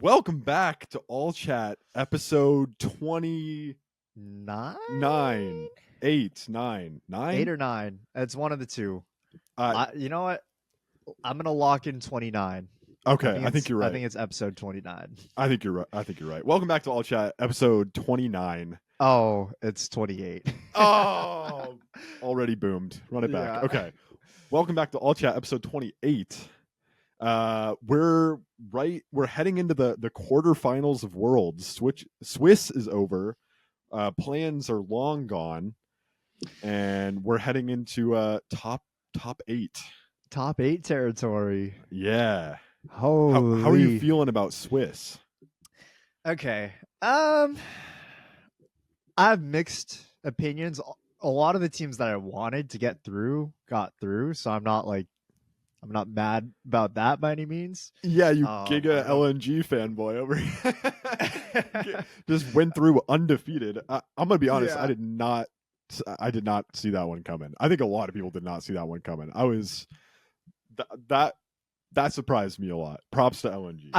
Welcome back to All Chat, episode 29, Nine? 8, 9, 9? 8 or 9. It's one of the two. Uh, You know what? I'm gonna lock in 29. okay, I think you're right. I think it's episode 29. I think you're right. Welcome back to All Chat, episode 29. Oh, it's 28. Oh, already boomed. Run it back. Yeah. Okay. Welcome back to All Chat, episode 28. We're heading into the quarterfinals of Worlds. Swiss is over. Plans are long gone, and we're heading into top 8. Top 8 territory. Yeah. Holy. How are you feeling about Swiss? Okay. I have mixed opinions. A lot of the teams that I wanted to get through got through, so I'm not mad about that by any means. Yeah, you giga LNG fanboy over here. Just went through undefeated. I'm gonna be honest. Yeah. I did not see that one coming. I think a lot of people did not see that one coming. I was that surprised me a lot. Props to LNG.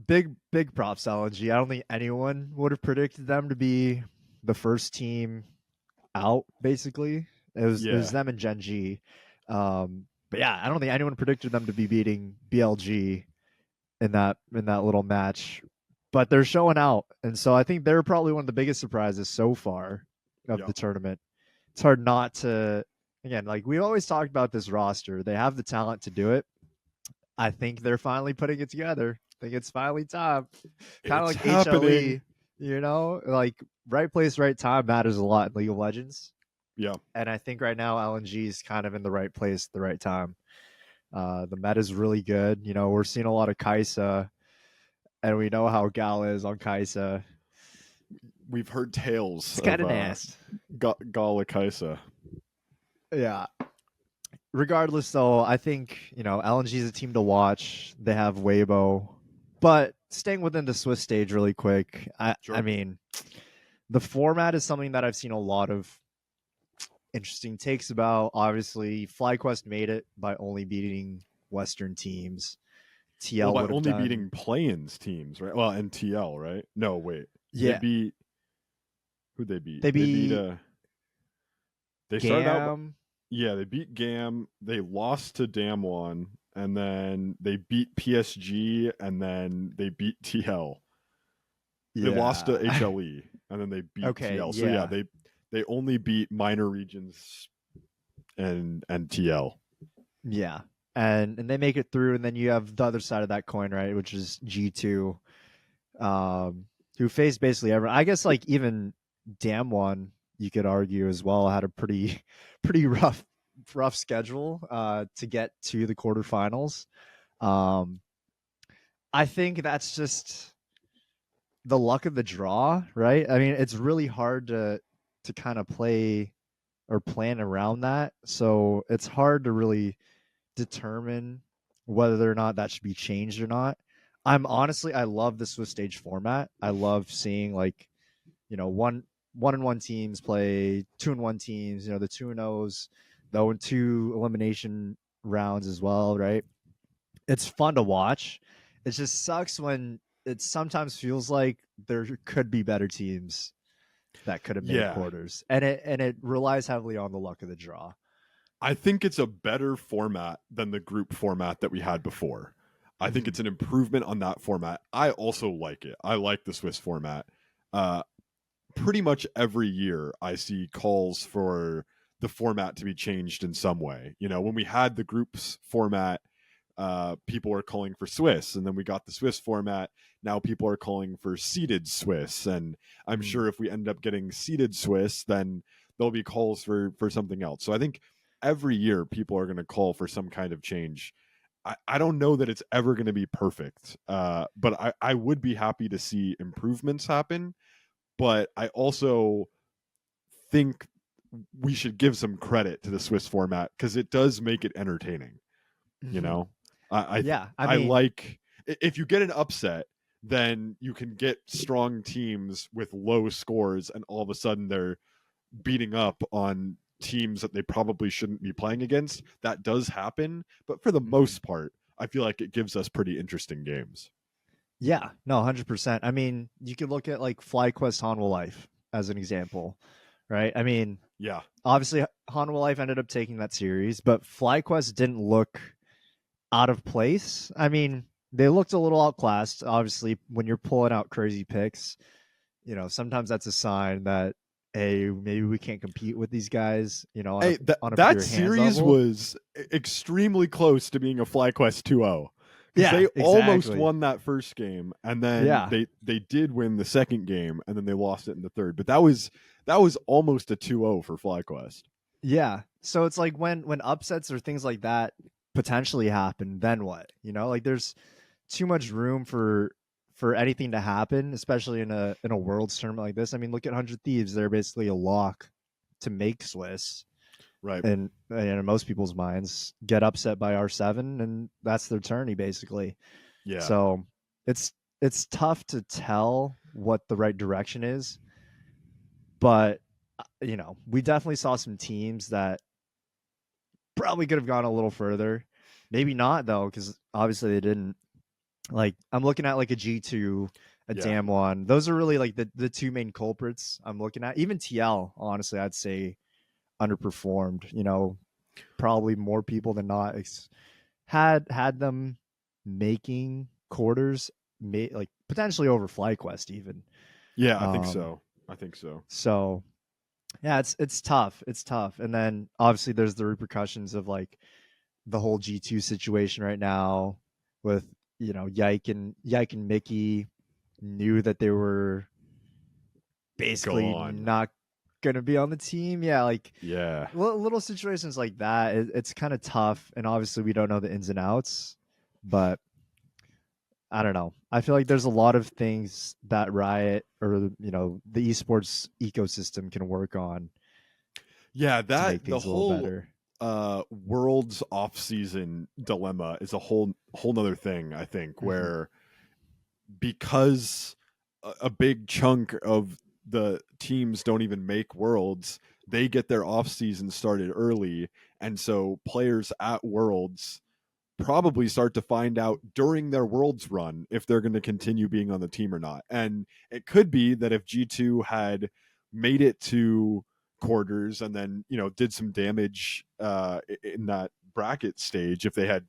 Big props to LNG. I don't think anyone would have predicted them to be the first team out. Basically, it was them and Gen G. But yeah, I don't think anyone predicted them to be beating BLG in that little match. But they're showing out, and so I think they're probably one of the biggest surprises so far of the tournament. It's hard not to. Again, like we always talked about this roster, they have the talent to do it. I think they're finally putting it together. I think it's finally time. Kind of like happening. HLE, like right place, right time matters a lot in League of Legends. Yeah. And I think right now LNG is kind of in the right place at the right time. The meta is really good. We're seeing a lot of Kai'Sa, and we know how Gal is on Kai'Sa. We've heard tales. It's kind of nasty. Gala Kai'Sa. Yeah. Regardless, though, I think, LNG is a team to watch. They have Weibo. But staying within the Swiss stage really quick, Sure. I mean, the format is something that I've seen a lot of interesting takes about. Obviously, FlyQuest made it by only beating Western teams. TL by only beating play-ins teams, right? Well, and TL, right? No, wait. Yeah. Who'd they beat? They beat they Gam. started out. Yeah, they beat Gam. They lost to Damwon, and then they beat PSG, and then they beat TL. They lost to HLE, and then they beat TL. So yeah, they only beat minor regions and TL. Yeah. And they make it through, and then you have the other side of that coin, right, which is G2, who faced basically everyone. I guess like even Damwon, you could argue as well, had a pretty rough schedule to get to the quarterfinals. I think that's just the luck of the draw, right? I mean, it's really hard to kind of play or plan around that. So it's hard to really determine whether or not that should be changed or not. I love the Swiss stage format. I love seeing like, 1-1 teams play 2-1 teams, the 2-0s, the 0-2 elimination rounds as well, right? It's fun to watch. It just sucks when it sometimes feels like there could be better teams that could have made quarters, and it relies heavily on the luck of the draw. I think it's a better format than the group format that we had before. I think it's an improvement on that format. I also like it. I like the Swiss format. Pretty much every year I see calls for the format to be changed in some way. When we had the groups format, people were calling for Swiss, and then we got the Swiss format. Now people are calling for seeded Swiss, and I'm sure if we end up getting seeded Swiss, then there'll be calls for something else. So I think every year people are going to call for some kind of change. I don't know that it's ever going to be perfect, but I would be happy to see improvements happen. But I also think we should give some credit to the Swiss format because it does make it entertaining. I like if you get an upset, then you can get strong teams with low scores, and all of a sudden they're beating up on teams that they probably shouldn't be playing against. That does happen, but for the most part, I feel like it gives us pretty interesting games. Yeah, no, 100%. I mean, you could look at like FlyQuest Hanwha Life as an example, right? I mean, Yeah. obviously Hanwha Life ended up taking that series, but FlyQuest didn't look out of place. I mean, they looked a little outclassed. Obviously, when you're pulling out crazy picks, sometimes that's a sign that, hey, maybe we can't compete with these guys, Hey, on a that pure hands series level. was extremely close to being a FlyQuest 2-0 because Yeah, they almost exactly. won that first game, and then Yeah, they did win the second game, and then they lost it in the third. But that was almost a 2-0 for FlyQuest. yeah. So it's like when upsets or things like that potentially happen, then what? Like there's too much room for anything to happen, especially in a world's tournament like this. I mean, look at 100 Thieves; they're basically a lock to make Swiss, Right. and in most people's minds, get upset by R7, and that's their tourney basically. Yeah. So it's it's tough to tell what the right direction is, but we definitely saw some teams that probably could have gone a little further. Maybe not though, because obviously they didn't. Like I'm looking at like a G2, a Yeah. Damwon. Those are really like the two main culprits I'm looking at. Even TL, honestly, I'd say underperformed. Probably more people than not had them making quarters, like potentially over FlyQuest even. Yeah, I think Um, so. I think so. so yeah, it's tough. It's tough. And then obviously there's the repercussions of like the whole G2 situation right now with Yike and Mickey knew that they were Go basically on. not going to be on the team. Yeah, like Yeah. little situations like that, it's kind of tough, and obviously we don't know the ins and outs, but I don't know. I feel like there's a lot of things that Riot or the esports ecosystem can work on Yeah, to that make the things a little whole better. world's off-season dilemma is a whole nother thing, I think, Hmm. where because a big chunk of the teams don't even make worlds, they get their off season started early, and so players at worlds probably start to find out during their worlds run if they're going to continue being on the team or not. And it could be that if G2 had made it to quarters and then did some damage in that bracket stage, if they had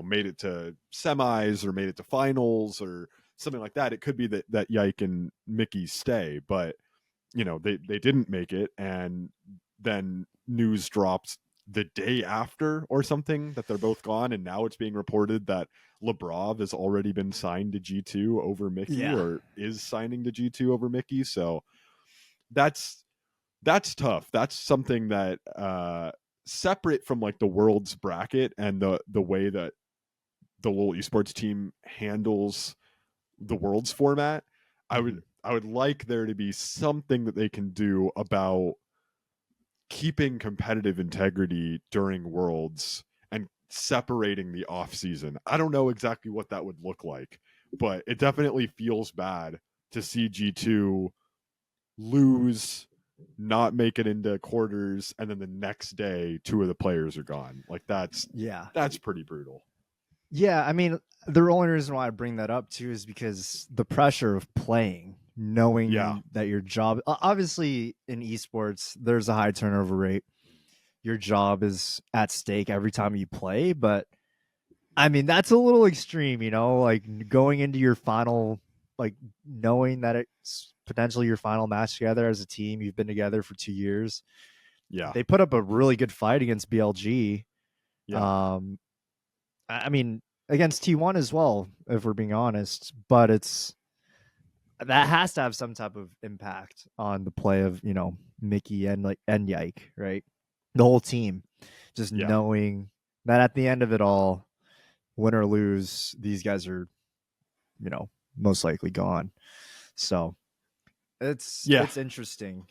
made it to semis or made it to finals or something like that, it could be that Yike and Mickey stay. But they didn't make it, and then news drops the day after or something that they're both gone, and now it's being reported that Lebrov has already been signed to G2 over Mickey, Yeah. or is signing to G2 over Mickey. So that's that's tough. That's something that separate from like the world's bracket and the way that the LoL esports team handles the world's format. I would Hmm. I would like there to be something that they can do about keeping competitive integrity during worlds and separating the off season. I don't know exactly what that would look like, but it definitely feels bad to see G2 lose, not make it into quarters, and then the next day two of the players are gone. Like Yeah. that's pretty brutal. Yeah, I mean, the only reason why I bring that up too is because the pressure of playing, Yeah. knowing that your job, obviously in esports, there's a high turnover rate. Your job is at stake every time you play, but I mean, that's a little extreme, like going into your final, like knowing that it's potentially your final match together as a team. You've been together for 2 years. Yeah. They put up a really good fight against BLG. Yeah. Um, I mean, against T1 as well, if we're being honest. But that has to have some type of impact on the play of Mickey and Yike, right? The whole team, just Yeah. knowing that at the end of it all, win or lose, these guys are you know most likely gone. So it's Yeah. it's interesting.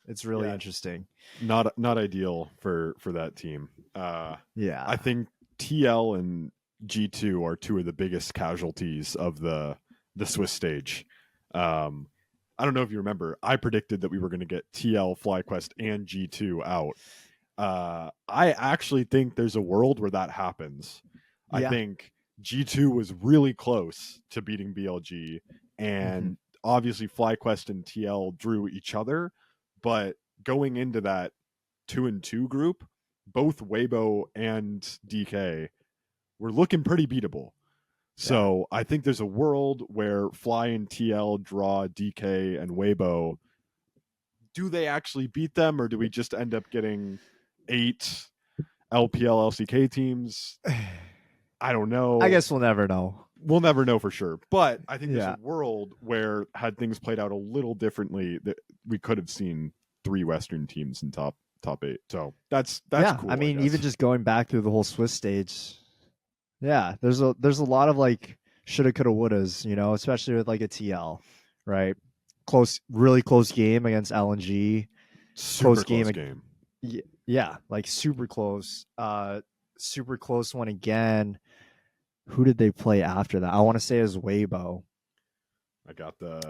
It's really Yeah. interesting. Not ideal for that team. I Yeah. think TL and G2 are two of the biggest casualties of the Swiss stage. Um, I don't know if you remember, I predicted that we were going to get TL, FlyQuest, and G2 out. I actually think there's a world where that happens. I Yeah. think G2 was really close to beating BLG, Hmm. and obviously FlyQuest and TL drew each other, but going into that 2-2 group, both Weibo and DK were looking pretty beatable. Yeah. So I think there's a world where Fly and TL draw DK and Weibo. Do they actually beat them, or do we just end up getting 8 LPL LCK teams? I don't I know. guess we'll never know. We'll never know for sure. But I think there's a Yeah. world where, had things played out a little differently, that we could have seen 3 Western teams in top 8. So that's Yeah. I cool, I mean, even guess. just going back through the whole Swiss stage, yeah, there's a lot of like shoulda, coulda, wouldas, especially with like a TL, right? Close, really close game against LNG. Super Close close game. game. Yeah, like super close. Super close one again. Who did they play after that? I want to say it was Weibo. I got the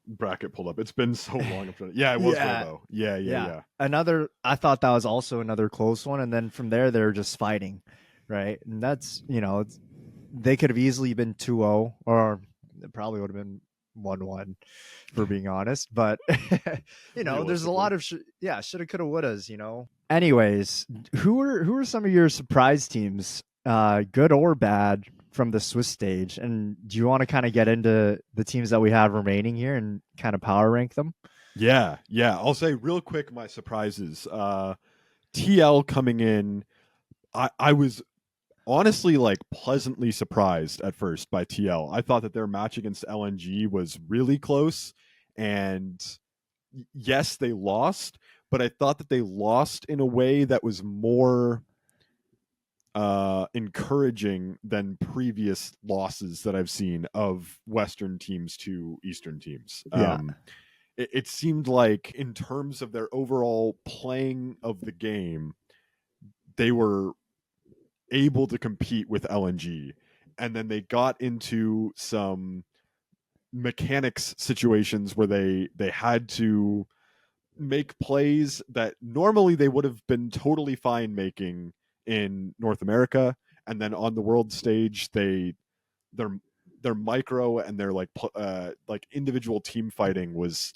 bracket pulled up. It's been so long. Yeah, it was Yeah, Weibo. Yeah, yeah, yeah. yeah. Another. I thought that was also another close one, and then from there they're just fighting, right? And that's they could have easily been 2-0, or it probably would have been 1-1, for being honest. But there's a Realistically. lot of shoulda, coulda, wouldas. Anyways, who are some of your surprise teams, good or bad, from the Swiss stage? And do you want to kind of get into the teams that we have remaining here and kind of power rank them? Yeah, yeah. I'll say real quick my surprises. TL coming in, I was honestly like pleasantly surprised at first by TL. I thought that their match against LNG was really close, and yes, they lost, but I thought that they lost in a way that was more encouraging than previous losses that I've seen of Western teams to Eastern teams. Yeah, It seemed like, in terms of their overall playing of the game, they were able to compete with LNG. And then they got into some mechanics situations where they had to make plays that normally they would have been totally fine making in North America, and then on the world stage their their micro and their like individual team fighting was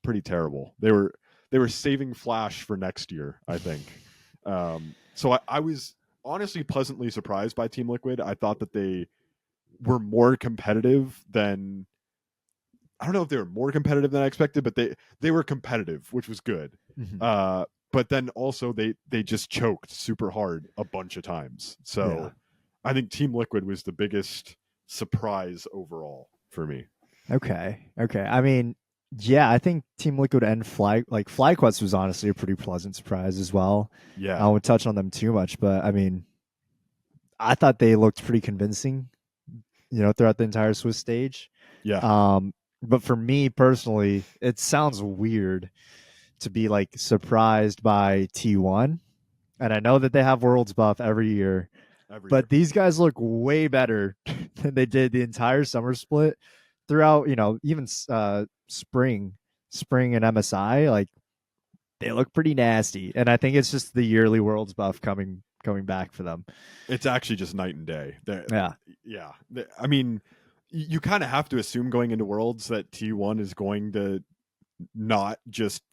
pretty terrible. They were saving Flash for next year, I think. So I was honestly pleasantly surprised by Team Liquid. I thought that they were more competitive than, I don't know if they were more competitive than I expected, but they were competitive, which was good. hmm Uh, but then also they just choked super hard a bunch of times. yeah. So I think Team Liquid was the biggest surprise overall for me. Okay, okay. I mean, yeah, I think Team Liquid and FlyQuest was honestly a pretty pleasant surprise as well. I Yeah, won't touch on them too much, but I mean, I thought they looked pretty convincing, throughout the entire Swiss stage. yeah, But for me personally, it sounds weird to be like surprised by T1. And I know that they have Worlds buff every year, every but year. these guys look way better than they did the entire summer split throughout, even spring and MSI. Like, they look pretty nasty. And I think it's just the yearly Worlds buff coming back for them. It's actually just night and day. Yeah. Yeah, I mean, you kind of have to assume going into Worlds that T1 is going to not just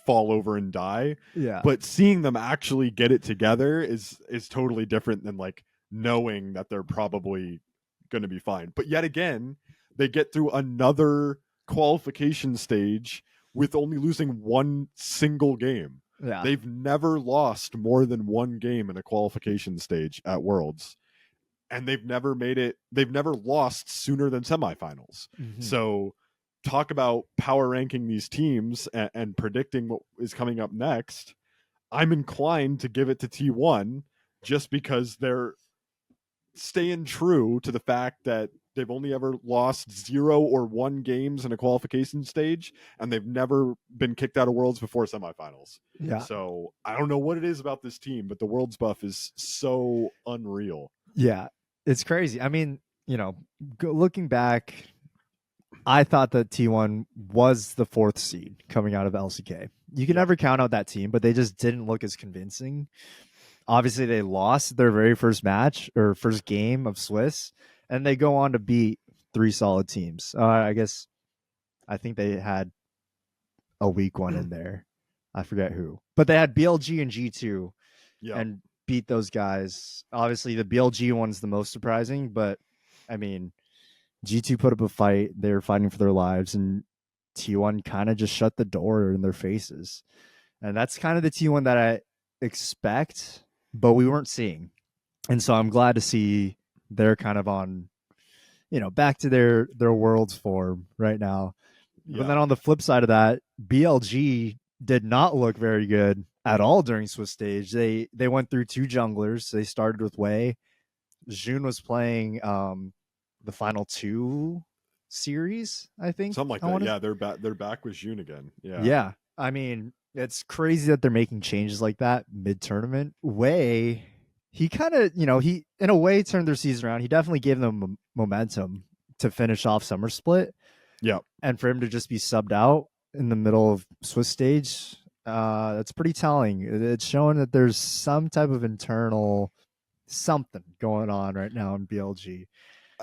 fall over and die, Yeah. but seeing them actually get it together is totally different than like knowing that they're probably going to be fine. But yet again, they get through another qualification stage with only losing one single game. Yeah. They've never lost more than one game in a qualification stage at Worlds, and they've never lost sooner than semifinals. Mm-hmm. So talk about power ranking these teams and predicting what is coming up next. I'm inclined to give it to T1 just because they're staying true to the fact that they've only ever lost 0 or 1 games in a qualification stage, and they've never been kicked out of Worlds before semifinals. Yeah. So I don't know what it is about this team, but the Worlds buff is so unreal. Yeah. It's crazy. I mean, looking back, I thought that T1 was the fourth seed coming out of LCK. You can Yeah. never count out that team, but they just didn't look as convincing. obviously they lost their very first match or first game of Swiss, and they go on to beat three solid teams. I think they had a weak one in there. I forget who, but they had BLG and G2 Yeah. and beat those guys. Obviously, the BLG one's the most surprising, but I mean, G2 put up a fight. They were fighting for their lives, and T1 kind of just shut the door in their faces. And that's kind of the T1 that I expect, but we weren't seeing. And so I'm glad to see they're kind of on, back to their world's form right now. But Yeah. then on the flip side of that, BLG did not look very good at all during Swiss stage. They went through two junglers. They started with Wei. June was playing the final two series, I think. Something like that. Yeah, they're back with June again. Yeah. Yeah. I mean, it's crazy that they're making changes like that mid tournament. Wei, he kind of, he in a way turned their season around. He definitely gave them momentum to finish off Summer Split. Yeah. And for him to just be subbed out in the middle of Swiss stage, that's pretty telling. It's showing that there's some type of internal something going on right now in BLG.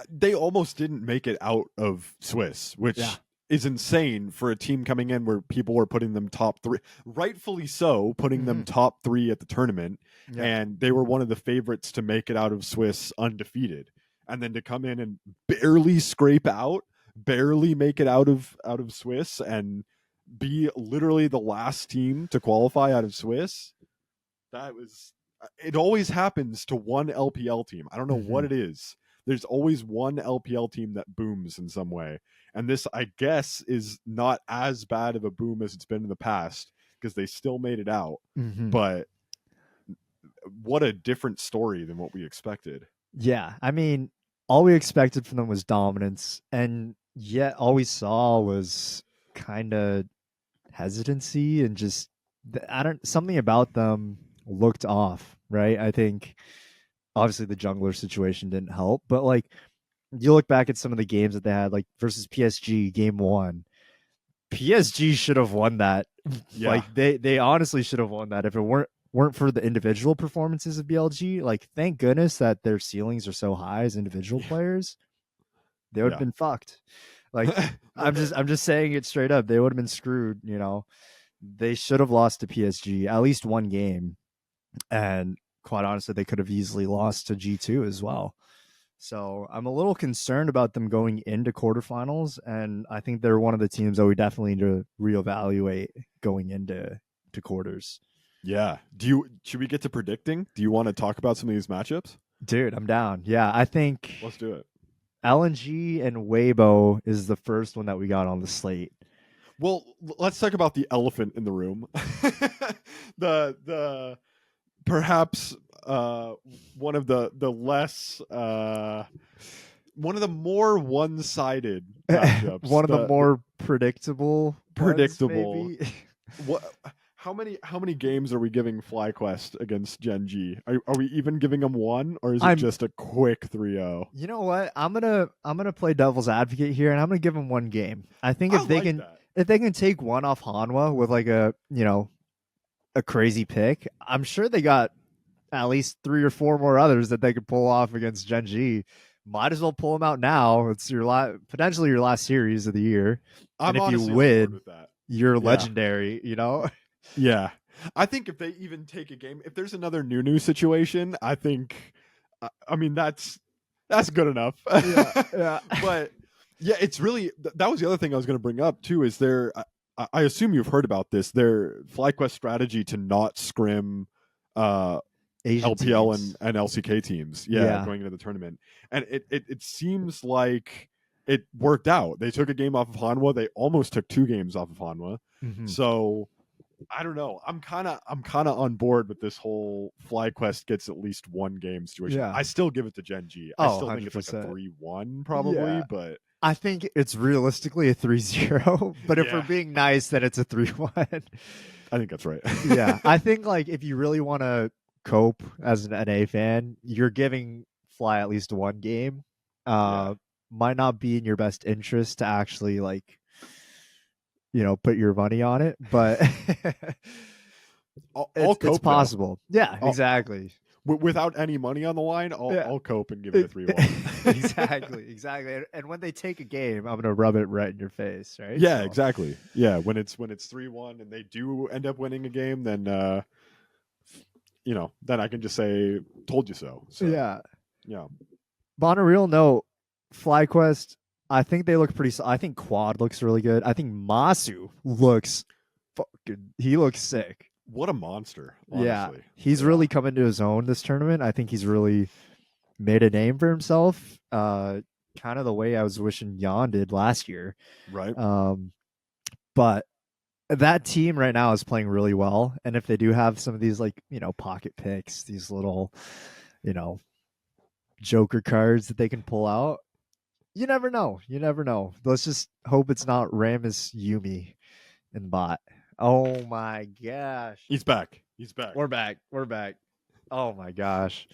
They almost didn't make it out of Swiss, which is insane for a team coming in where people were putting them top three, rightfully so, putting them top three at the tournament. Yeah. And they were one of the favorites to make it out of Swiss undefeated. And then to come in and barely scrape out, barely make it out of Swiss, and be literally the last team to qualify out of Swiss. It always happens to one LPL team. I don't know what it is. There's always one LPL team that booms in some way. And this, I guess, is not as bad of a boom as it's been in the past, because they still made it out. But what a different story than what we expected. Yeah. I mean, all we expected from them was dominance. And yet all we saw was kind of hesitancy and just, something about them looked off, right? I think obviously the jungler situation didn't help, but like you look back at some of the games that they had, like versus PSG game 1, PSG should have won that. Yeah. Like they honestly should have won that if it weren't for the individual performances of BLG. Like, thank goodness that their ceilings are so high as individual players. They would have been fucked. Like, I'm just saying it straight up. They would have been screwed, They should have lost to PSG at least one game. And quite honestly, they could have easily lost to G2 as well. So I'm a little concerned about them going into quarterfinals, and I think they're one of the teams that we definitely need to reevaluate going into quarters. Yeah. Should we get to predicting? Do you want to talk about some of these matchups? Dude, I'm down. Yeah, I think let's do it. LNG and Weibo is the first one that we got on the slate. Well, let's talk about the elephant in the room. the perhaps one of the less one of the more one-sided matchups. One of the more predictable. Ones, what? How many games are we giving FlyQuest against Gen G? Are we even giving them one, or is it just a quick 3-0? You know what? I'm gonna play devil's advocate here, and I'm gonna give them one game. I think if they can take one off Hanwha with like a crazy pick, I'm sure they got at least 3 or 4 more others that they could pull off against Gen G. Might as well pull them out now. It's potentially your last series of the year, and if you win, you're legendary. Yeah, I think if they even take a game, if there's another Nunu situation, I think, I mean, that's good enough. Yeah. But yeah, it's really, that was the other thing I was going to bring up too, is I assume you've heard about this, their FlyQuest strategy to not scrim Asian LPL teams. and LCK teams. Yeah, going into the tournament. And it seems like it worked out. They took a game off of Hanwha. They almost took 2 games off of Hanwha. So I don't know. I'm kind of on board with this whole FlyQuest gets at least 1 game situation. I still give it to Gen G. I still think 100%. It's like a 3-1 probably, but I think it's realistically a 3-0. But if we're being nice, then it's a 3-1. I think that's right. Yeah, I think like if you really want to cope as an NA fan, you're giving Fly at least 1 game. Might not be in your best interest to actually like put your money on it, but it's possible. Yeah, exactly. without any money on the line, Yeah. I'll cope and give it a 3-1. exactly. And when they take a game, I'm gonna rub it right in your face, right? Yeah, So, exactly. Yeah, when it's 3-1 and they do end up winning a game, then then I can just say, "Told you so." So yeah. yeah, But on a real note, FlyQuest, I think they look pretty. I think Quad looks really good. I think Masu looks fucking. He looks sick. what a monster! Yeah, Honestly, he's yeah. really come into his own this tournament. I think he's really made a name for himself. Kind of the way I was wishing Jan did last year. Right. But that team right now is playing really well, and if they do have some of these pocket picks, these little you know Joker cards that they can pull out, you never know. You never know. Let's just hope it's not Ramus Yumi in bot. Oh my gosh. He's back. He's back. We're back. We're back. Oh my gosh.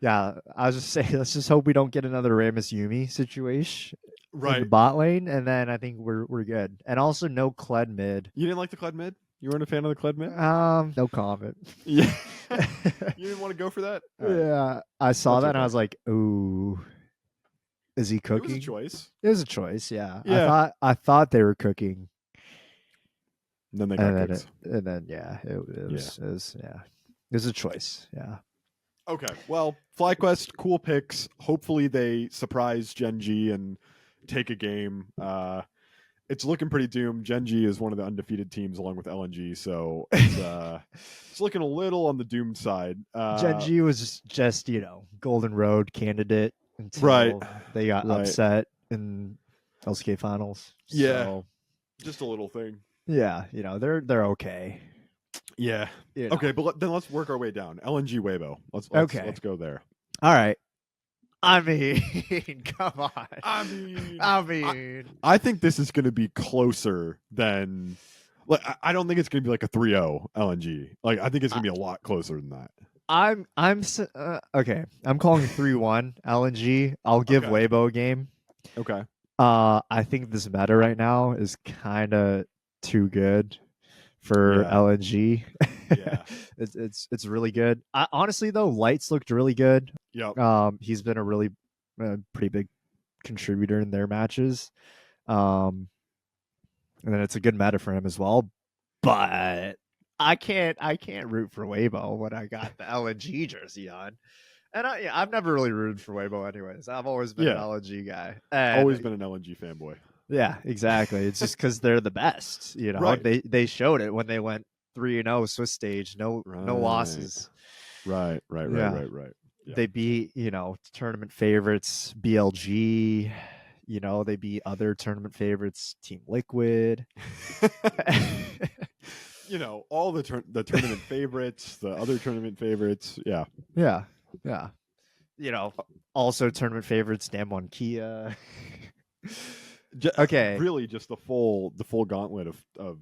Yeah, I was just saying, let's just hope we don't get another Ramus Yumi situation in the Right. bot lane, and then I think we're good. And also no Kled mid. You didn't like the Kled mid? You weren't a fan of the Kled mid? No comment. Yeah. You didn't want to go for that? All right. Yeah, I saw That's that and I okay. was like, ooh, is he It was cooking? a choice. It was a choice. Yeah. Yeah. I thought they were cooking. And then they got And kicked. then yeah, it was it was a choice. Yeah. Okay. Well, FlyQuest, cool picks. Hopefully they surprise Gen G and take a game. It's looking pretty doomed. Gen G is one of the undefeated teams along with LNG, so it's looking a little on the doomed side. Gen G was just Golden Road candidate until Right. they got Right. upset in LCK finals. Yeah. So, Just a little thing. yeah, they're okay. Yeah. Okay, but then let's work our way down. LNG Weibo. Let's go there. All right. I mean, come on. I mean, I think this is going to be closer than. Like, I don't think it's going to be like a 3-0 LNG. Like, I think it's going to be a lot closer than that. Okay. I'm calling 3-1 LNG. I'll give Okay. Weibo a game. Okay. I think this meta right now is kind of too good for Yeah. LNG. Yeah. It's really good. Honestly though, Lights looked really good. Yep. He's been a really pretty big contributor in their matches. And then it's a good meta for him as well. But I can't root for Weibo when I got the LNG jersey on. And I've never really rooted for Weibo anyways. I've always been an LNG guy. Always been an LNG fanboy. Yeah, exactly. It's just because they're the best. Right. They showed it when they went 3-0 Swiss stage, no losses. Right. Yeah. Yeah. They beat tournament favorites BLG. They beat other tournament favorites, Team Liquid. All the tournament favorites, the other tournament favorites. Yeah. Yeah. Also tournament favorites, Damwon Kia. Okay. Really, just the full gauntlet of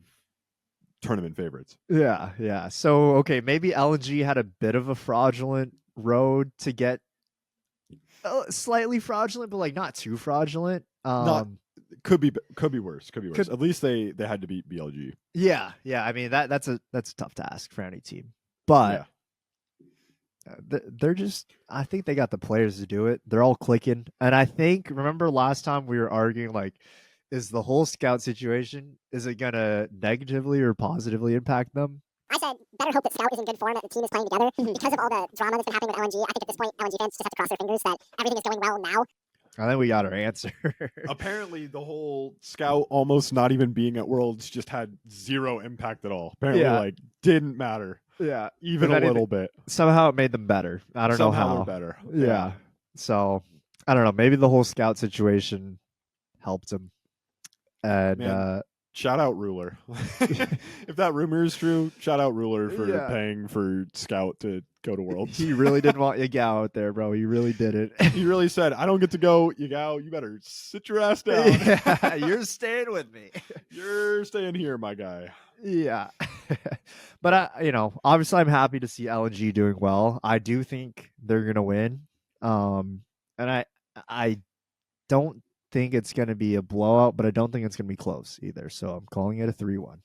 tournament favorites. Yeah. So okay, maybe LNG had a bit of a fraudulent road to get slightly fraudulent, but like not too fraudulent. Could be worse. At least they had to beat BLG. Yeah. I mean that's a tough task for any team, but they're just. I think they got the players to do it. They're all clicking, and I think remember last time we were arguing like, is the whole scout situation, is it gonna negatively or positively impact them? I said, better hope that Scout is in good form, that the team is playing together. Because of all the drama that's been happening with LNG, I think at this point, LNG fans just have to cross their fingers that everything is going well now. I think we got our answer. Apparently, the whole Scout almost not even being at Worlds just had zero impact at all. Apparently, didn't matter. Yeah, even a little bit. Somehow it made them better. I don't know how. They're better. Yeah. So I don't know. Maybe the whole Scout situation helped him. And Man, shout out Ruler. If that rumor is true, shout out Ruler for paying for Scout to go to Worlds. He really didn't want Yagao out there, bro. He really did it. He really said, I don't get to go, Yagao, you better sit your ass down. Yeah, you're staying with me. You're staying here, my guy. Yeah. But obviously I'm happy to see LNG doing well. I do think they're gonna win. And I don't think it's gonna be a blowout, but I don't think it's gonna be close either. So I'm calling it a 3-1.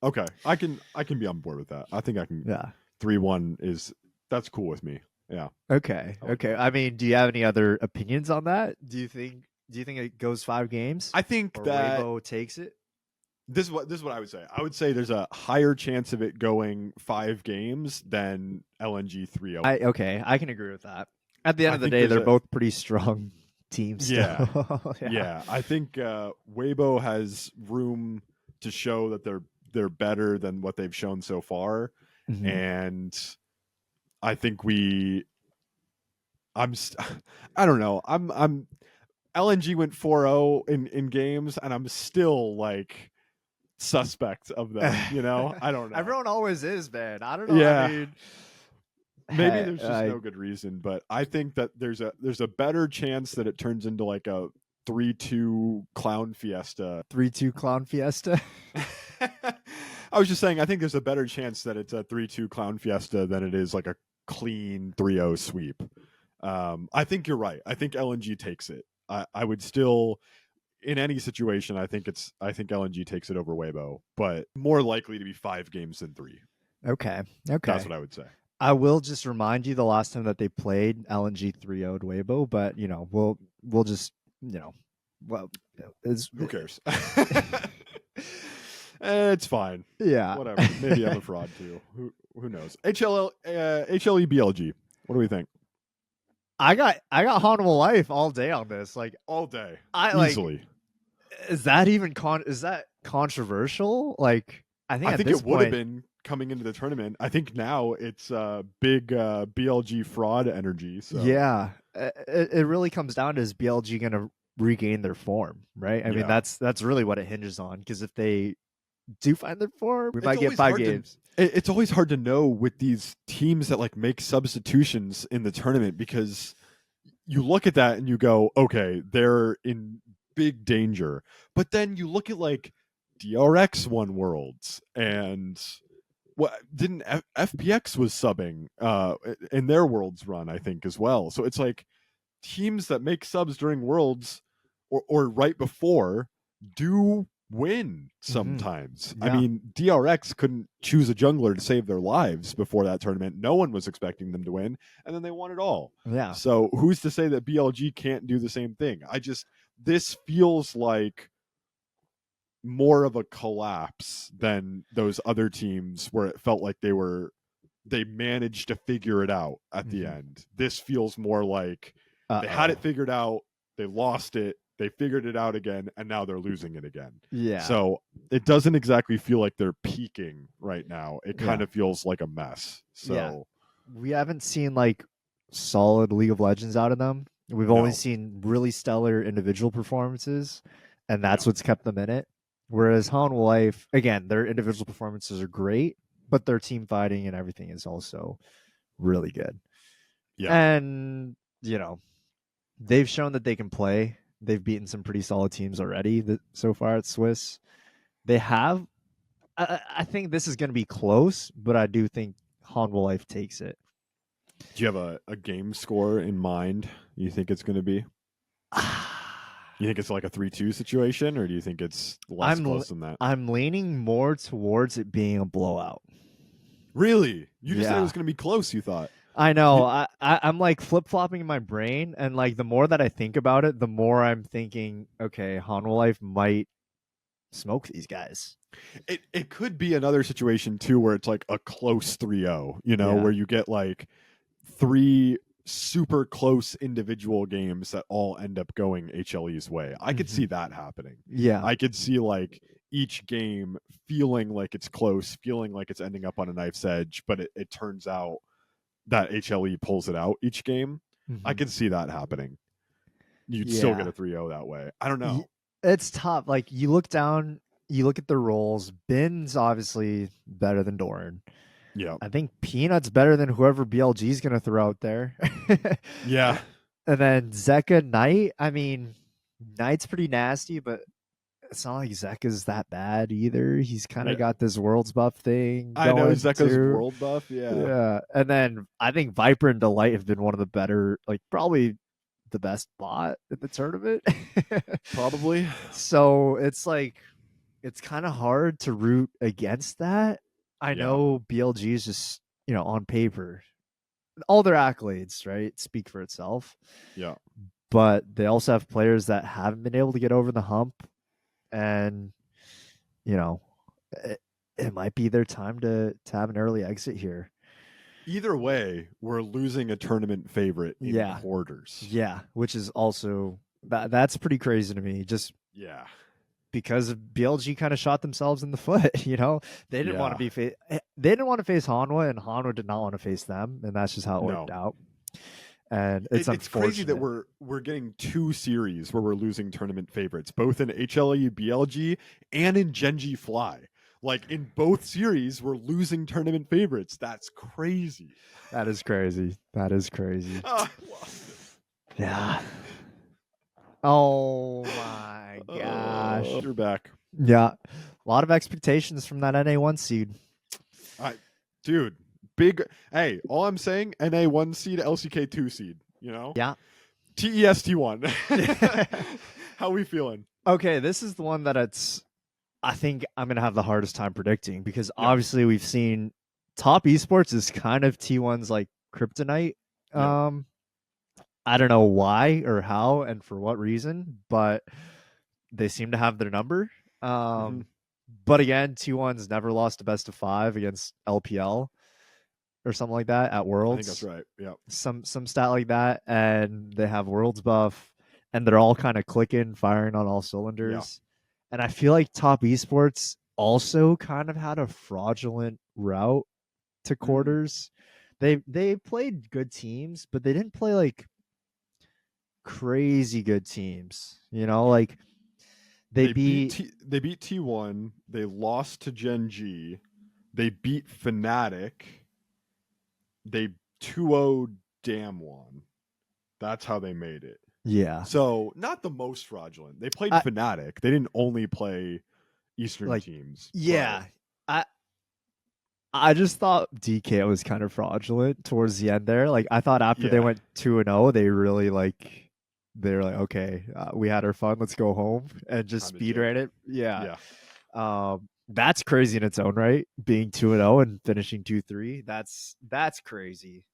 Okay. I can be on board with that. I think I can. Yeah. 3-1 is That's cool with me. Yeah. Okay. I like Okay. that. I mean, do you have any other opinions on that? Do you think it goes 5 games I think or that Weibo takes it? this is what I would say. I would say there's a higher chance of it going 5 games than LNG 3-0. I can agree with that. At the end I of the think day, there's they're a both pretty strong teams yeah. still. Yeah, I think Weibo has room to show that they're better than what they've shown so far, Mhm. and I think I don't know. I'm LNG went 4-0 in games, and I'm still like suspect of them. You know, I don't know. Everyone always is, man. I don't know. Yeah. I mean, Maybe there's just no good reason, but I think that there's a better chance that it turns into like a 3-2 clown fiesta. 3-2 Clown Fiesta. I was just saying, I think there's a better chance that it's a 3-2 clown fiesta than it is like a clean 3-0 sweep. I think you're right. I think LNG takes it. I would still, in any situation, I think LNG takes it over Weibo, but more likely to be 5 games than 3. Okay. That's what I would say. I will just remind you the last time that they played LNG 3-0'd Weibo, but we'll just well, Who cares? It's fine. yeah. Whatever. Maybe I'm a fraud too. Who knows? HLE BLG. What do we think? I got Haunable Life all day on this. Like All day. I Easily. like. Is that even is that controversial? Like I think I at think this it would have point, been coming into the tournament. I think now it's big BLG fraud energy. So yeah, it really comes down to is BLG going to regain their form, right? I mean, Yeah. that's really what it hinges on. Because if they do find their form, we It's might get always 5 hard to- games. it's always hard to know with these teams that like make substitutions in the tournament, because you look at that and you go, okay, they're in big danger. But then you look at like DRX won Worlds, and what didn't FPX was subbing in their Worlds run, I think, as well. So it's like teams that make subs during Worlds or right before do win sometimes. I Yeah. mean, DRX couldn't choose a jungler to save their lives before that tournament. No one was expecting them to win, and then they won it all. Yeah. So who's to say that BLG can't do the same thing? This feels like more of a collapse than those other teams where it felt like they managed to figure it out at the end. This feels more like they had it figured out, they lost it, they figured it out again, and now they're losing it again. Yeah. So it doesn't exactly feel like they're peaking right now. It kind of feels like a mess. So Yeah. We haven't seen like solid League of Legends out of them. We've only No. seen really stellar individual performances, and that's what's kept them in it. Whereas Haunable Life, again, their individual performances are great, but their team fighting and everything is also really good. Yeah. And, they've shown that they can play. They've beaten some pretty solid teams already so far at Swiss. They have. I think this is going to be close, but I do think Haunable Life takes it. Do you have a game score in mind you think it's going to be? You think it's like a 3-2 situation, or do you think it's less close than that? I'm leaning more towards it being a blowout. Really? You just said it Yeah. was going to be close, you thought. I know. I'm like flip-flopping in my brain, and like the more that I think about it, the more I'm thinking, okay, Haunable Life might smoke these guys. It could be another situation too where it's like a close 3-0, where you get like 3 super close individual games that all end up going HLE's way. I could see that happening. Yeah. I could see like each game feeling like it's close, feeling like it's ending up on a knife's edge, but it turns out that HLE pulls it out each game. I could see that happening. You'd still get a 3-0 that way. I don't know. It's tough. Like you look down, you look at the roles. Bin's obviously better than Doran. Yeah. I think Peanut's better than whoever BLG is going to throw out there. Yeah. And then Zeka Knight. I mean, Knight's pretty nasty, but it's not like Zeka's that bad either. He's kind of got this Worlds buff thing. I know Zeka's world buff. Yeah. Yeah. And then I think Viper and Delight have been one of the better, like probably the best bot in the tournament. Probably. So it's like, it's kind of hard to root against that. I know BLG is just, on paper, all their accolades, right, speak for itself. Yeah. But they also have players that haven't been able to get over the hump, and you know, it might be their time to have an early exit here. Either way, we're losing a tournament favorite in quarters. Yeah, which is also that's pretty crazy to me. Just Yeah. because BLG kind of shot themselves in the foot, you know. They didn't want to be they didn't want to face Hanwha, and Hanwha did not want to face them, and that's just how it worked out. And it's crazy that we're getting 2 series where we're losing tournament favorites, both in HLE BLG and in Gen.G Fly. Like in both series, we're losing tournament favorites. That's crazy. That is crazy. That is crazy. Yeah. Oh my gosh. You're back. Yeah. A lot of expectations from that NA1 seed. Dude, big. Hey, all I'm saying, NA1 seed, LCK 2 seed, you know? Yeah. TES T1. How we feeling? Okay, this is the one that I think I'm going to have the hardest time predicting, because obviously we've seen top esports is kind of T1's like kryptonite. I don't know why or how and for what reason, but they seem to have their number. But again, T1's never lost a best of 5 against LPL or something like that at Worlds. I think that's right. Yeah. Some stat like that, and they have Worlds buff, and they're all kind of clicking, firing on all cylinders. Yeah. And I feel like top esports also kind of had a fraudulent route to quarters. They played good teams, but they didn't play like crazy good teams. You know, like they beat T1, they lost to Gen.G, they beat Fnatic, they 2-0'd Damwon. That's how they made it. Yeah. So not the most fraudulent. They played Fnatic. They didn't only play Eastern teams. Yeah. I just thought DK was kind of fraudulent towards the end there. Like I thought after they went 2-0, they really they're like, okay, we had our fun. Let's go home and just speedrun it. Yeah. That's crazy in its own right. Being 2-0 and finishing 2-3. That's crazy.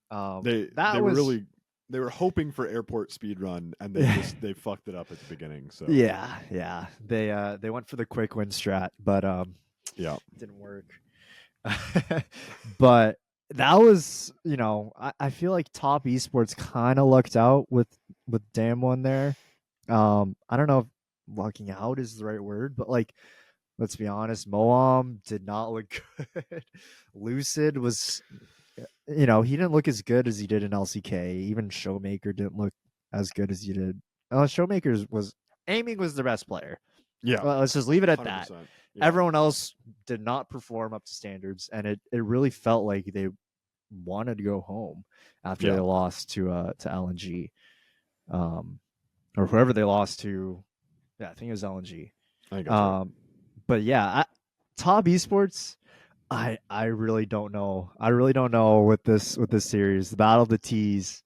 They were hoping for airport speedrun, and they fucked it up at the beginning. So yeah. They went for the quick win strat, but it didn't work. But that was, I feel like top esports kind of lucked out with Damwon there. I don't know if lucking out is the right word, but like, let's be honest, Moam did not look good. Lucid was, he didn't look as good as he did in LCK. Even Showmaker didn't look as good as he did. Showmaker's aiming was the best player. Yeah. Well, let's just leave it at 100%. That. Yeah. Everyone else did not perform up to standards, and it really felt like they wanted to go home after they lost to LNG, or whoever they lost to. Yeah, I think it was LNG. I think that's right. But yeah, top esports, I really don't know. I really don't know with this series, the Battle of the T's.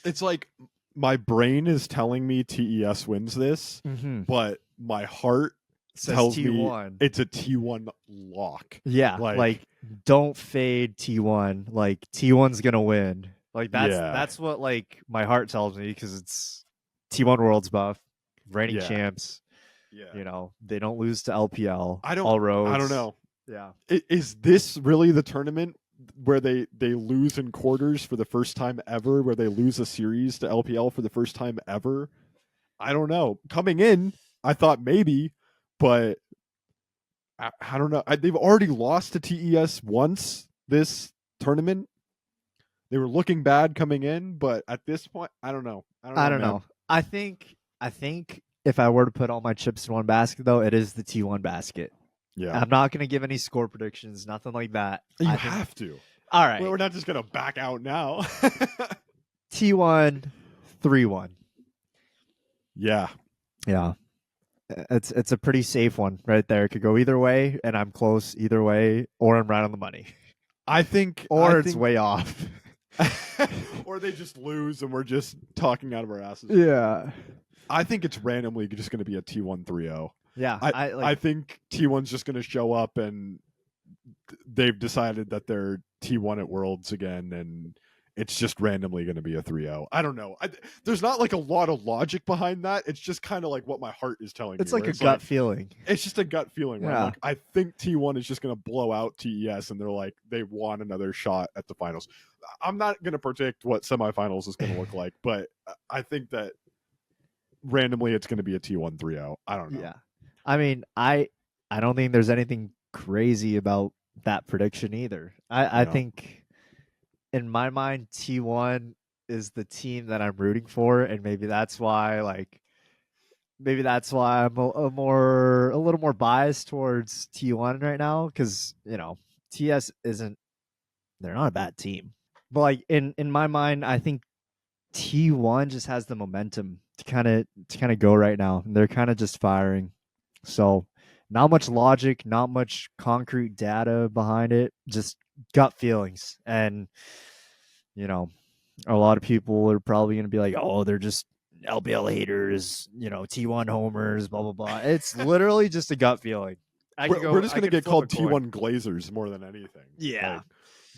It's like my brain is telling me TES wins this, but my heart tells T1. Me it's a T1 lock. Yeah, like don't fade T1. Like T1's gonna win. Like that's what like my heart tells me, because it's T1 Worlds buff, reigning champs. Yeah, they don't lose to LPL. All roads. I don't know. Yeah, is this really the tournament where they lose in quarters for the first time ever? Where they lose a series to LPL for the first time ever? I don't know. Coming in, I thought maybe. But I don't know. They've already lost to TES once this tournament. They were looking bad coming in, but at this point, I don't know. I don't know. I think if I were to put all my chips in one basket, though, it is the T1 basket. Yeah. I'm not going to give any score predictions, nothing like that. You have to. All right. Well, we're not just going to back out now. T1 3-1. Yeah. Yeah. It's a pretty safe one right there. It could go either way, and I'm close either way, or I'm right on the money. It's way off. Or they just lose and we're just talking out of our asses. Yeah. I think it's randomly just going to be a T1 3-0. Yeah. I think T1's just going to show up and they've decided that they're T1 at Worlds again, and it's just randomly going to be a 3-0. I don't know. There's not like a lot of logic behind that. It's just kind of like what my heart is telling It's me. like a gut feeling. It's just a gut feeling. Where I'm Yeah. like, I think T1 is just going to blow out TES, and they're like, they want another shot at the finals. I'm not going to predict what semifinals is going to look like, but I think that randomly it's going to be a T1 3-0. I don't know. Yeah. I mean, I don't think there's anything crazy about that prediction either. I No. think in my mind, T1 is the team that I'm rooting for, and maybe that's why I'm a little more biased towards T1 right now, because TS they're not a bad team, but like in my mind, I think T1 just has the momentum to kind of go right now, and they're kind of just firing. So not much logic, not much concrete data behind it, just gut feelings. And a lot of people are probably going to be like, oh, they're just LBL haters, T1 homers, blah, blah, blah. It's literally just a gut feeling. We're just going to get called T1 Glazers more than anything. Yeah.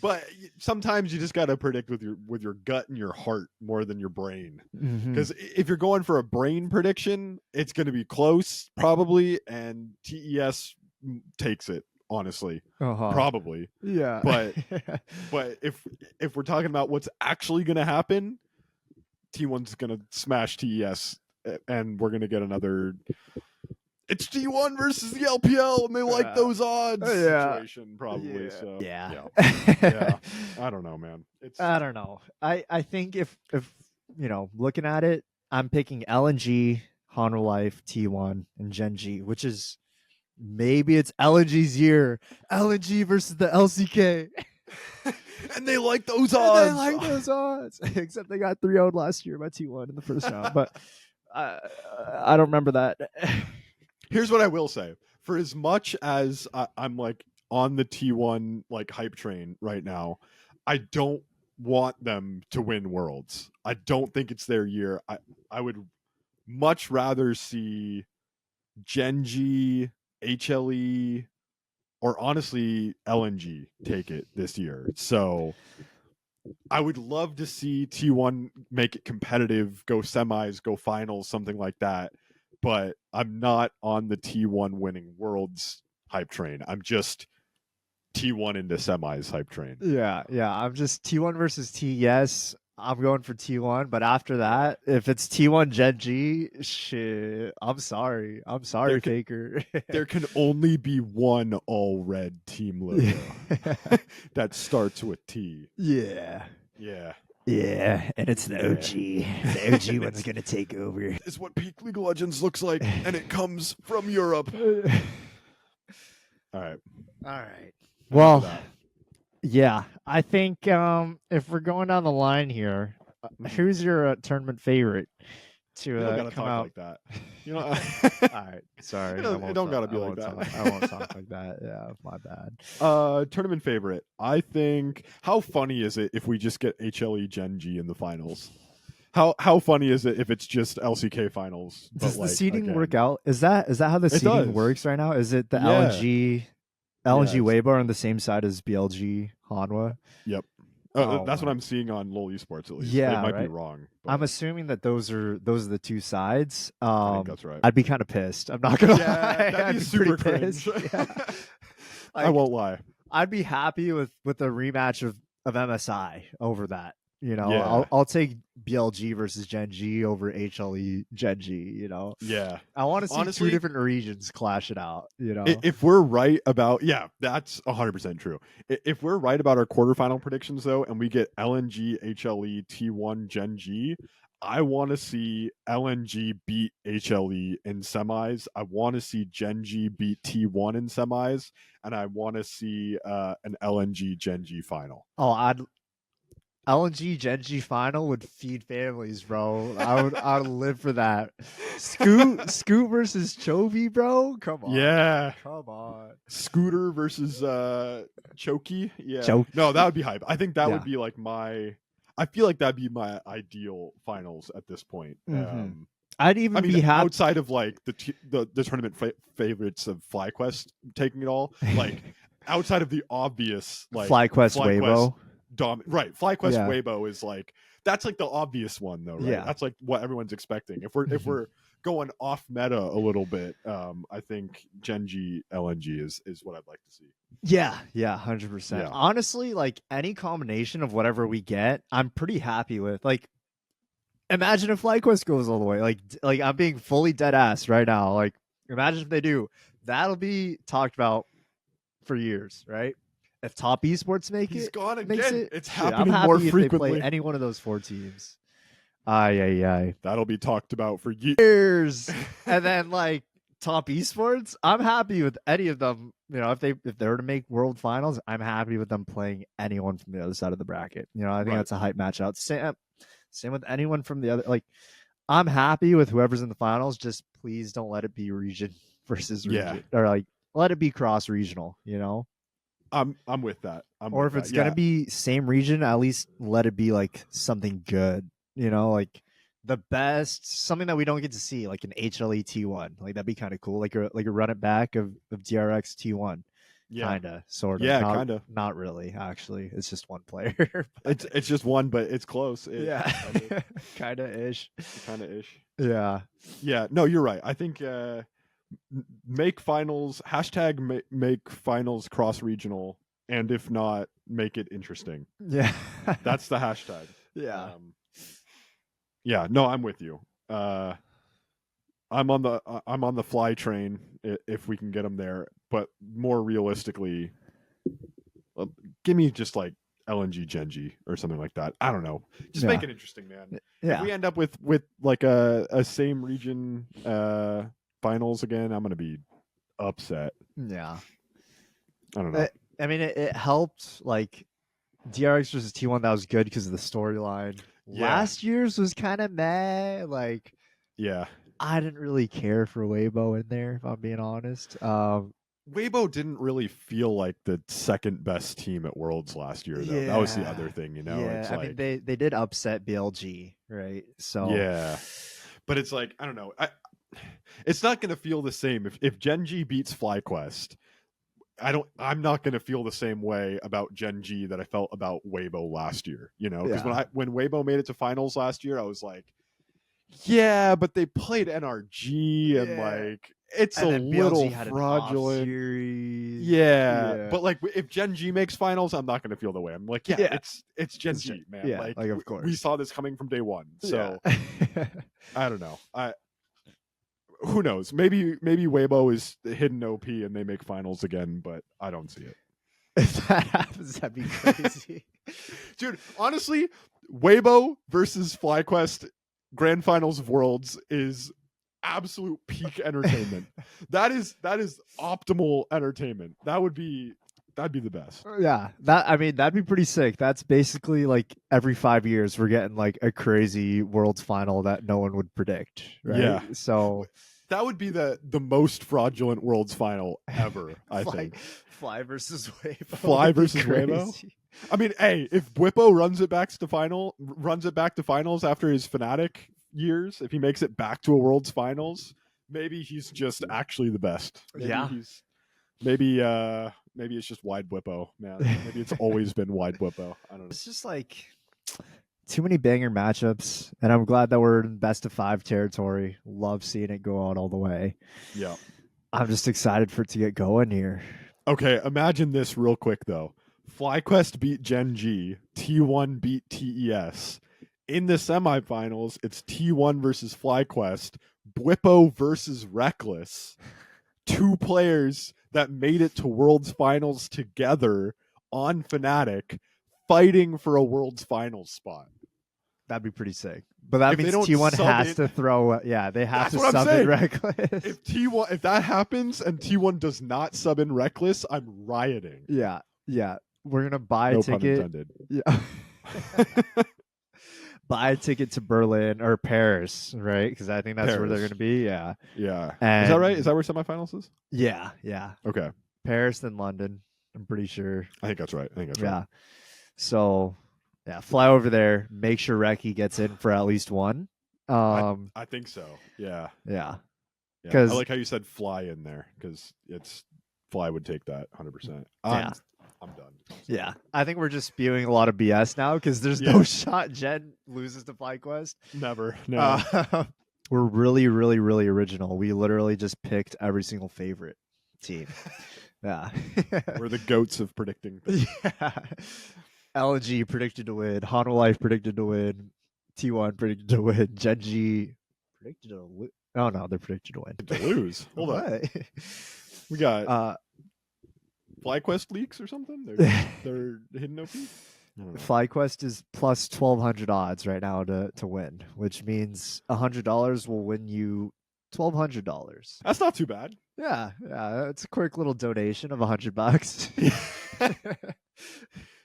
But sometimes you just got to predict with your gut and your heart more than your brain. Because if you're going for a brain prediction, it's going to be close probably, and TES takes it. Honestly, probably. Yeah. But if we're talking about what's actually going to happen, T1's going to smash TES, and we're going to get another. It's T1 versus the LPL, and they like those odds situation, probably. Yeah. So Yeah. I don't know, man. I don't know. I think if looking at it, I'm picking LNG, Honor Life, T1, and Gen G, which is. Maybe it's LNG's year. LNG versus the LCK. And they like those odds. Except they got 3-0 last year by T1 in the first round. But I don't remember that. Here's what I will say. For as much as I'm like on the T1 like hype train right now, I don't want them to win Worlds. I don't think it's their year. I would much rather see Genji, HLE, or honestly LNG take it this year. So I would love to see T1 make it competitive, go semis, go finals, something like that. But I'm not on the T1 winning Worlds hype train. I'm just T1 into semis hype train. Yeah. I'm just T1 versus TES. I'm going for T1, but after that, if it's T1 Gen G, shit, I'm sorry, Faker. There can only be one all red team logo that starts with T. Yeah, and it's the OG. The OG one's gonna take over. It's what peak League of Legends looks like, and it comes from Europe. All right. Well. Yeah, I think if we're going down the line here, who's your tournament favorite to come out like that? All right, sorry. You don't gotta be like that. I won't talk like that. Yeah, my bad. Tournament favorite. I think. How funny is it if we just get HLE Gen G in the finals? How funny is it if it's just LCK finals? Does the seeding work out? Is that how the seeding works right now? Is it the LNG Weibo are on the same side as BLG Hanwha? Yep. That's what I'm seeing on LoL Esports at least. Yeah, it might be wrong. But I'm assuming that those are the two sides. I think that's right. I'd be kind of pissed. I'm not gonna lie. That'd be super cringe. Yeah. I won't lie. I'd be happy with a rematch of MSI over that. Yeah. I'll take BLG versus Gen G over HLE Gen G. Yeah. I want to see two different regions clash it out. If we're right about that's 100% true. If we're right about our quarterfinal predictions though, and we get LNG, HLE, T1, Gen G, I want to see LNG beat HLE in semis. I want to see Gen G beat T1 in semis, and I want to see an LNG Gen G final. Oh, LNG Gen G final would feed families, bro. I'd live for that. Scoot versus Chovy, bro. Come on. Yeah. Come on. Scooter versus Choki. Yeah. No, that would be hype. I think that would be like I feel like that'd be my ideal finals at this point. Mm-hmm. I'd even be happy outside of like the tournament favorites of FlyQuest taking it all. Like outside of the obvious like FlyQuest Weibo. right. FlyQuest Yeah. Weibo is like, that's like the obvious one though, right? Yeah. That's like what everyone's expecting. If we're going off meta a little bit, I think Genji LNG is what I'd like to see. Yeah, 100%. Yeah. Honestly, like any combination of whatever we get, I'm pretty happy with. Like, imagine if FlyQuest goes all the way. Like I'm being fully dead ass right now. Like, imagine if they do. That'll be talked about for years, right? If Top Esports He's gone makes again. it, It's shit, I'm happening happy more if frequently. They play any one of those 4 teams. Aye. That'll be talked about for years. Years. And then like Top Esports, I'm happy with any of them. You know, if they were to make World Finals, I'm happy with them playing anyone from the other side of the bracket. You know, I think Right. that's a hype matchup. Same with anyone from the other. Like, I'm happy with whoever's in the finals. Just please don't let it be region versus region, or like let it be cross regional. You know, I'm with that. or if it's gonna be same region, at least let it be like something good. You know, like the best, something that we don't get to see, like an HLE T1. Like that'd be kind of cool. Like a run it back of DRX T1. Kinda, sort of. Yeah, kinda. Not really, actually. It's just one player. It's just one, but it's close. Yeah. Kinda ish. Yeah. Yeah. No, you're right. I think make finals make finals cross regional, and if not, make it interesting. Yeah. That's the hashtag. Yeah. Yeah. No, I'm with you. I'm on the fly train if we can get them there, but more realistically, give me just like LNG Genji or something like that. I don't know. Just make it interesting, man. Yeah. If we end up with like a same region finals again, I'm gonna be upset. Yeah. I don't know. I mean, it helped. Like DRX versus T1, that was good because of the storyline. Yeah. Last year's was kind of meh. Like, Yeah. I didn't really care for Weibo in there, if I'm being honest. Weibo didn't really feel like the second best team at Worlds last year, though. That was the other thing, you know. Yeah, it's I like, mean, they did upset BLG, right? So yeah, but it's like, I don't know. It's not going to feel the same if Genji beats FlyQuest. I'm not going to feel the same way about Genji that I felt about Weibo last year. You know, because when Weibo made it to finals last year, I was like, yeah, but they played NRG and like it's a little fraudulent. Yeah, but like if Genji makes finals, I'm not going to feel the way. I'm like, it's Genji, man. Yeah, like of course. We saw this coming from day one. So I don't know. Who knows? Maybe Weibo is hidden OP and they make finals again, but I don't see it. If that happens, that'd be crazy. Dude, honestly, Weibo versus FlyQuest Grand Finals of Worlds is absolute peak entertainment. That is optimal entertainment. That'd be the best. Yeah, that'd be pretty sick. That's basically like every 5 years we're getting like a crazy Worlds final that no one would predict, right? Yeah. So that would be the most fraudulent Worlds final ever, I think. Fly versus Weibo. Fly versus Weibo. I mean, hey, if Bwipo runs it back to finals after his Fnatic years, if he makes it back to a Worlds finals, maybe he's just actually the best. Maybe maybe it's just wide Bwipo, man. Maybe it's always been wide Bwipo. I don't know. It's just like too many banger matchups, and I'm glad that we're in best of 5 territory. Love seeing it go on all the way. Yeah. I'm just excited for it to get going here. Okay, imagine this real quick though. FlyQuest beat Genji, T1 beat TES. In the semifinals, it's T1 versus FlyQuest, Bwipo versus Reckless. 2 players that made it to Worlds Finals together on Fnatic, fighting for a Worlds Finals spot. That'd be pretty sick. But that means T1 has to throw. Yeah, they have to sub in Reckless. If that happens and T1 does not sub in Reckless, I'm rioting. Yeah. We're gonna buy a ticket. Pun intended. Yeah. Buy a ticket to Berlin or Paris, right? Because I think that's where they're gonna be. Yeah. And is that right? Is that where semifinals is? Yeah. Okay. Paris then London. I'm pretty sure. I think that's right. Yeah. So, yeah, fly over there. Make sure Reki gets in for at least one. I think so. Yeah. I like how you said fly in there because fly would take that 100%. I'm done. Yeah, I think we're just spewing a lot of BS now because there's no shot Jen loses to FlyQuest. Never. No. We're really, really, really original. We literally just picked every single favorite team. Yeah. We're the goats of predicting things. Yeah. LG predicted to win. Hanwha predicted to win. T1 predicted to win. Genji predicted to win. Oh, no, they're predicted to win. To lose. Hold on. We got FlyQuest leaks or something? They're hidden OP? FlyQuest is plus 1,200 odds right now to win, which means $100 will win you $1,200. That's not too bad. Yeah, it's a quick little donation of $100.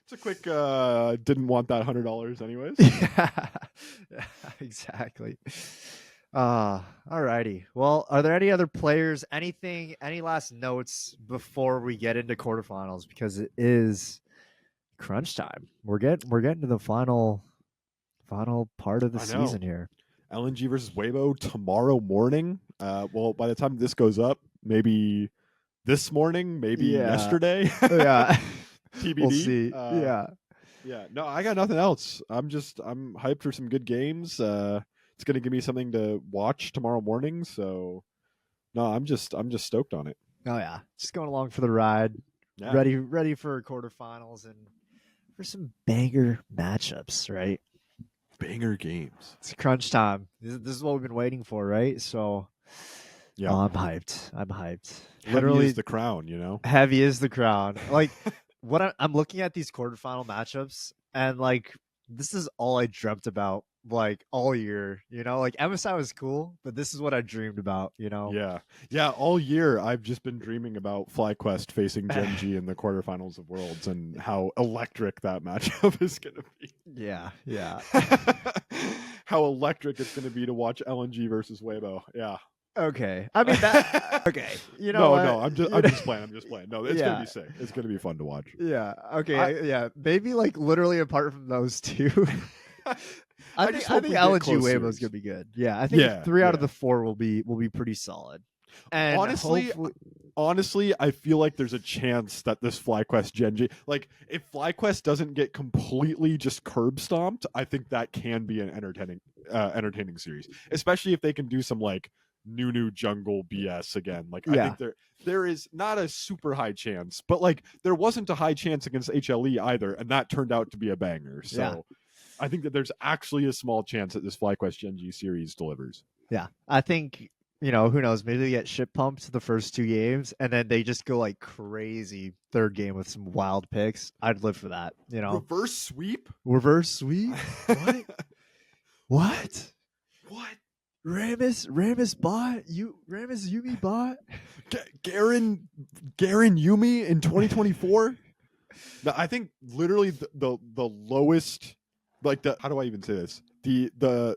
It's a quick didn't want that $100 anyways. Yeah, exactly. Alrighty. Well, are there any other players? Any last notes before we get into quarterfinals? Because it is crunch time. We're getting to the final part of the season here. LNG versus Weibo tomorrow morning. Well, by the time this goes up, maybe this morning, maybe yesterday. Yeah. TBD. We'll see. Yeah. No, I got nothing else. I'm hyped for some good games. It's gonna give me something to watch tomorrow morning. So no, I'm just stoked on it. Oh yeah. Just going along for the ride. Yeah. Ready for quarterfinals and for some banger matchups, right? Banger games. It's crunch time. This is what we've been waiting for, right? So yeah, I'm hyped. Literally, heavy is the crown, you know. Heavy is the crown. Like what I'm looking at these quarterfinal matchups, and like this is all I dreamt about like all year. You know, like MSI was cool, but this is what I dreamed about. You know. Yeah. All year I've just been dreaming about FlyQuest facing Genji in the quarterfinals of Worlds and how electric that matchup is going to be. Yeah. How electric it's going to be to watch LNG versus Weibo. Yeah. Okay. I mean that. Okay. You know. No. I'm just playing. No, it's gonna be sick. It's gonna be fun to watch. Yeah. Okay. Maybe like literally apart from those two. I think LNG Weibo is gonna be good. Yeah. I think 3 out of the 4 will be pretty solid. And honestly, I feel like there's a chance that this FlyQuest Genji, like if FlyQuest doesn't get completely just curb stomped, I think that can be an entertaining series, especially if they can do some like new jungle BS again. Like I think there is not a super high chance, but like there wasn't a high chance against HLE either, and that turned out to be a banger. So I think that there's actually a small chance that this FlyQuest Genji series delivers. Yeah, I think, you know, who knows, maybe they get shit pumped the first 2 games and then they just go like crazy third game with some wild picks. I'd live for that, you know. Reverse sweep? What? Ramus bot? Ramus Yumi bot? Garen Yumi in 2024? No, I think literally the lowest, like how do I even say this? The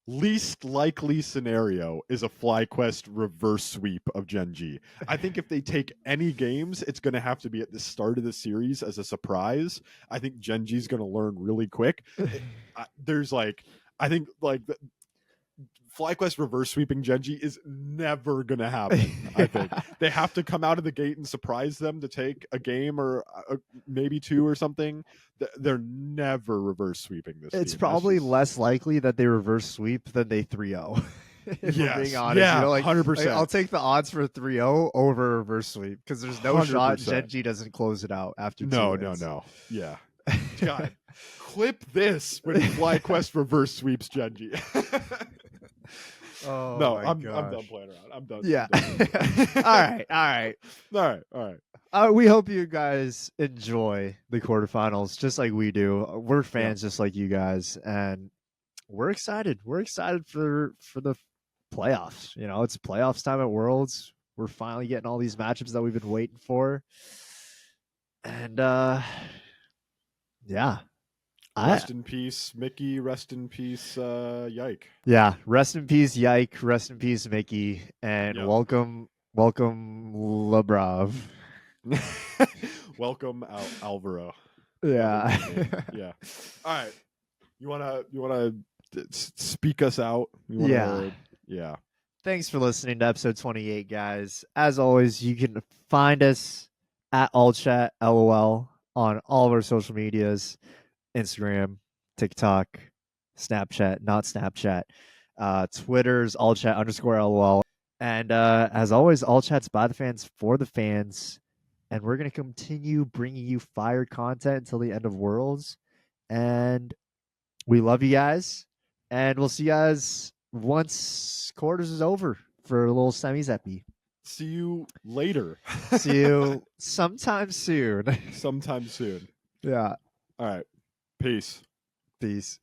least likely scenario is a FlyQuest reverse sweep of Genji. I think if they take any games, it's going to have to be at the start of the series as a surprise. I think Genji's going to learn really quick. I think FlyQuest reverse sweeping Genji is never going to happen. I think they have to come out of the gate and surprise them to take a game or maybe 2 or something. They're never reverse sweeping this. It's team. probably less likely that they reverse sweep than they 3-0. If we're being honest, yeah, you know, like 100%. Like, I'll take the odds for 3-0 over reverse sweep because there's no 100%. shot Genji doesn't close it out after 2 wins. No. Yeah. God, clip this when FlyQuest reverse sweeps Genji. Oh no, I'm done playing around. I'm done. Yeah. All right. We hope you guys enjoy the quarterfinals just like we do. We're fans just like you guys, and we're excited. We're excited for the playoffs. You know, it's playoffs time at Worlds. We're finally getting all these matchups that we've been waiting for. And Rest in peace, Mickey. Rest in peace, Yike. Yeah, rest in peace, Yike. Rest in peace, Mickey. And welcome, Lebrav. Welcome, Alvaro. Yeah. Yeah. All right. You wanna speak us out? Yeah. Thanks for listening to episode 28, guys. As always, you can find us at allchat LOL on all of our social medias, Instagram, TikTok, Snapchat, not Snapchat. Twitter's allchat_LOL. And as always, all chats by the fans for the fans. And we're going to continue bringing you fire content until the end of Worlds. And we love you guys. And we'll see you guys once quarters is over for a little semis epi. See you later. See you sometime soon. Sometime soon. Yeah. All right. Peace. Peace.